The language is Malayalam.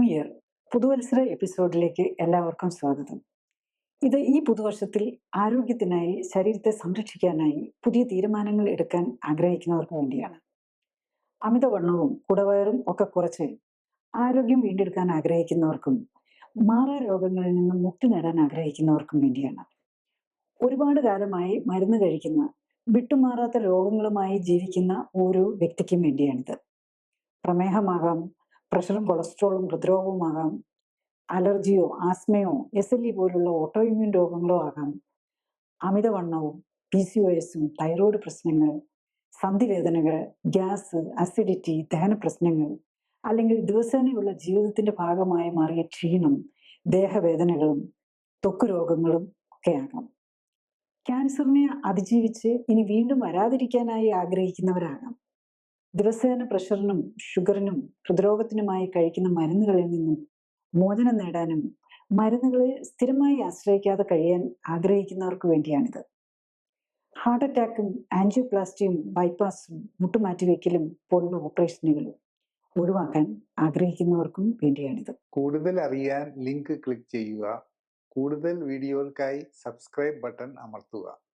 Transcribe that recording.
ഇയർ പുതുവത്സര എപ്പിസോഡിലേക്ക് എല്ലാവർക്കും സ്വാഗതം. ഈ പുതുവർഷത്തിൽ ആരോഗ്യത്തിനായി, ശരീരത്തെ സംരക്ഷിക്കാനായി പുതിയ തീരുമാനങ്ങൾ എടുക്കാൻ ആഗ്രഹിക്കുന്നവർക്ക് വേണ്ടിയാണ്. അമിതവണ്ണവും കുടവയറും ഒക്കെ കുറച്ച് ആരോഗ്യം വീണ്ടെടുക്കാൻ ആഗ്രഹിക്കുന്നവർക്കും മാറാരോഗങ്ങളിൽ നിന്നും മുക്തി നേടാൻ ആഗ്രഹിക്കുന്നവർക്കും വേണ്ടിയാണ്. ഒരുപാട് കാലമായി മരുന്ന് കഴിക്കുന്ന, വിട്ടുമാറാത്ത രോഗങ്ങളുമായി ജീവിക്കുന്ന ഓരോ വ്യക്തിക്കും വേണ്ടിയാണിത്. പ്രമേഹമാകാം, പ്രഷറും കൊളസ്ട്രോളും ഹൃദ്രോഗവുമാകാം, അലർജിയോ ആസ്മയോ SLE പോലുള്ള ഓട്ടോഇമ്യൂൺ രോഗങ്ങളോ ആകാം, അമിതവണ്ണവും PCOS, തൈറോയ്ഡ് പ്രശ്നങ്ങൾ, സന്ധിവേദനകൾ, ഗ്യാസ്, അസിഡിറ്റി, ദഹന പ്രശ്നങ്ങൾ, അല്ലെങ്കിൽ ദിവസേനയുള്ള ജീവിതത്തിന്റെ ഭാഗമായി മാറിയ ക്ഷീണം, ദേഹവേദനകളും ത്വക്ക് രോഗങ്ങളും ഒക്കെ ആകാം. ക്യാൻസറിനെ അതിജീവിച്ച് ഇനി വീണ്ടും വരാതിരിക്കാനായി ആഗ്രഹിക്കുന്നവരാകാം. ദിവസേന പ്രഷറിനും ഷുഗറിനും ഹൃദ്രോഗത്തിനുമായി കഴിക്കുന്ന മരുന്നുകളിൽ നിന്നും മോചനം നേടാനും മരുന്നുകളെ സ്ഥിരമായി ആശ്രയിക്കാതെ കഴിയാൻ ആഗ്രഹിക്കുന്നവർക്ക് വേണ്ടിയാണിത്. ഹാർട്ട് അറ്റാക്കും ആൻജിയോപ്ലാസ്റ്റിയും ബൈപ്പാസും മുട്ടുമാറ്റിവെക്കലും പോലുള്ള ഓപ്പറേഷനുകളും ഒഴിവാക്കാൻ ആഗ്രഹിക്കുന്നവർക്കും വേണ്ടിയാണിത്. കൂടുതൽ അറിയാൻ ലിങ്ക് ക്ലിക്ക് ചെയ്യുക. കൂടുതൽ വീഡിയോകൾക്കായി സബ്സ്ക്രൈബ് ബട്ടൺ അമർത്തുക.